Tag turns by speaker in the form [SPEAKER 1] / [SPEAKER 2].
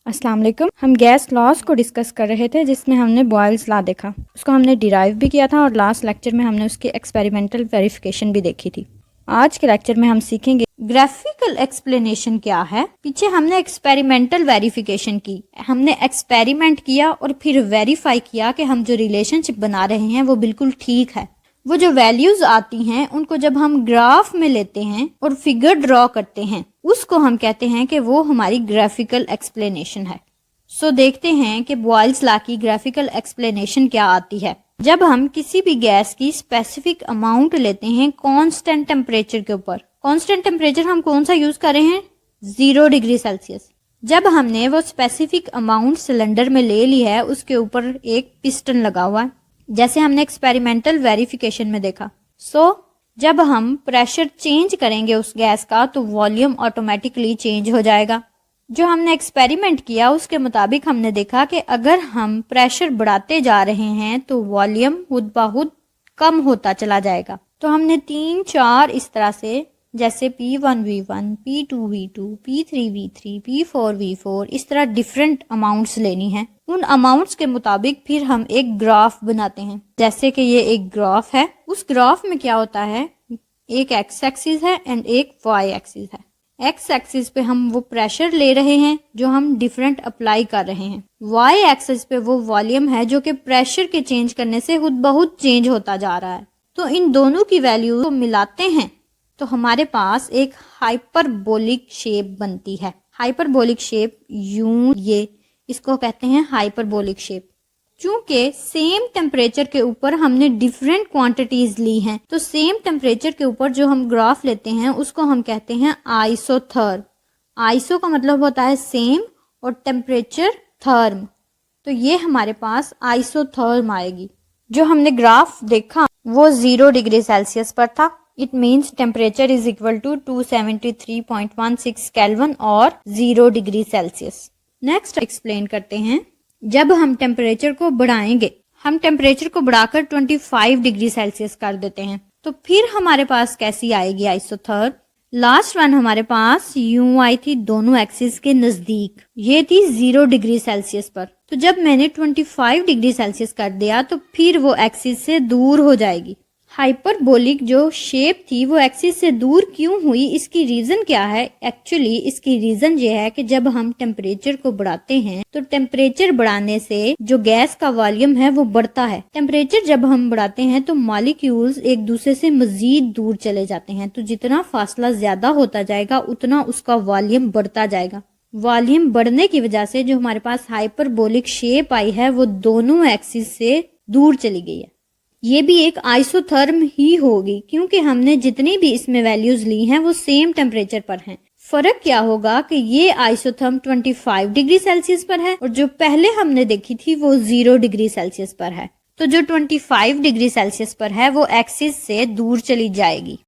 [SPEAKER 1] अस्सलाम वालेकुम। हम गैस लॉस को डिस्कस कर रहे थे जिसमें हमने बॉयल्स लॉ देखा, उसको हमने डिराइव भी किया था और लास्ट लेक्चर में हमने उसकी एक्सपेरिमेंटल वेरिफिकेशन भी देखी थी। आज के लेक्चर में हम सीखेंगे ग्राफिकल एक्सप्लेनेशन क्या है। पीछे हमने एक्सपेरिमेंटल वेरिफिकेशन की, हमने एक्सपेरिमेंट किया और फिर वेरीफाई किया कि हम जो रिलेशनशिप बना रहे हैं वो बिल्कुल ठीक है। वो जो वैल्यूज आती हैं उनको जब हम ग्राफ में लेते हैं और फिगर ड्रॉ करते हैं उसको हम कहते हैं कि वो हमारी ग्राफिकल एक्सप्लेनेशन है। सो देखते हैं कि बॉयल्स लॉ की ग्राफिकल एक्सप्लेनेशन क्या आती है। जब हम किसी भी गैस की स्पेसिफिक अमाउंट लेते हैं कांस्टेंट टेम्परेचर के ऊपर, कांस्टेंट टेम्परेचर हम कौन सा यूज कर रहे हैं, 0 डिग्री सेल्सियस। जब हमने वो स्पेसिफिक अमाउंट सिलेंडर में ले ली है उसके ऊपर एक पिस्टन लगा हुआ है, जैसे हमने एक्सपेरिमेंटल वेरिफिकेशन में देखा। जब हम प्रेशर चेंज करेंगे उस गैस का तो वॉल्यूम ऑटोमेटिकली चेंज हो जाएगा। जो हमने एक्सपेरिमेंट किया उसके मुताबिक हमने देखा कि अगर हम प्रेशर बढ़ाते जा रहे हैं तो वॉल्यूम खुद ब खुद कम होता चला जाएगा। तो हमने 3-4 इस तरह से, जैसे P1 V1, P2 V2, P3 V3, P4 V4, इस तरह डिफरेंट अमाउंट्स लेनी है। उन अमाउंट्स के मुताबिक फिर हम एक ग्राफ बनाते हैं, जैसे कि ये एक ग्राफ है। उस ग्राफ में क्या होता है, एक एक्स एक्सिस है एंड एक वाई एक्सिस है। एक्स एक्सिस पे हम वो प्रेशर ले रहे हैं जो हम डिफरेंट अप्लाई कर रहे हैं, वाई एक्सिस पे वो वॉल्यूम है जो कि प्रेशर के चेंज करने से खुद ब खुद चेंज होता जा रहा है। तो इन दोनों की वैल्यू को मिलाते हैं तो हमारे पास एक हाइपरबोलिक शेप बनती है। हाइपरबोलिक शेप यूं, ये इसको कहते हैं हाइपरबोलिक शेप। चूंकि सेम टेम्परेचर के ऊपर हमने डिफरेंट क्वांटिटीज ली हैं तो सेम टेम्परेचर के ऊपर जो हम ग्राफ लेते हैं उसको हम कहते हैं आइसोथर्म। आइसो का मतलब होता है सेम और टेम्परेचर थर्म, तो ये हमारे पास आइसोथर्म आएगी। जो हमने ग्राफ देखा वो 0 डिग्री सेल्सियस पर था। It means temperature is equal to 273.16 kelvin और 0 डिग्री सेल्सियस। नेक्स्ट एक्सप्लेन करते हैं। जब हम टेम्परेचर को बढ़ाएंगे, हम टेम्परेचर को बढ़ाकर 25 डिग्री सेल्सियस कर देते हैं तो फिर हमारे पास कैसी आएगी आइसोथर्म। लास्ट वन हमारे पास यूं आई थी दोनों एक्सिस के नजदीक, ये थी 0 डिग्री सेल्सियस पर। तो जब मैंने 25 डिग्री सेल्सियस कर दिया तो फिर वो एक्सिस से दूर हो जाएगी। हाइपरबोलिक जो शेप थी वो एक्सिस से दूर क्यों हुई, इसकी रीजन क्या है? एक्चुअली इसकी रीजन ये है कि जब हम टेम्परेचर को बढ़ाते हैं तो टेम्परेचर बढ़ाने से जो गैस का वॉल्यूम है वो बढ़ता है। टेम्परेचर जब हम बढ़ाते हैं तो मॉलिक्यूल्स एक दूसरे से मजीद दूर चले जाते हैं, तो जितना फासला ज्यादा होता जाएगा उतना उसका वॉल्यूम बढ़ता जाएगा। वॉल्यूम बढ़ने की वजह से जो हमारे पास हाइपरबोलिक शेप आई है वो दोनों एक्सिस से दूर चली गई है। ये भी एक आइसोथर्म ही होगी क्योंकि हमने जितनी भी इसमें वैल्यूज ली हैं वो सेम टेम्परेचर पर हैं। फर्क क्या होगा कि ये आइसोथर्म 25 डिग्री सेल्सियस पर है और जो पहले हमने देखी थी वो 0 डिग्री सेल्सियस पर है। तो जो 25 डिग्री सेल्सियस पर है वो एक्सिस से दूर चली जाएगी।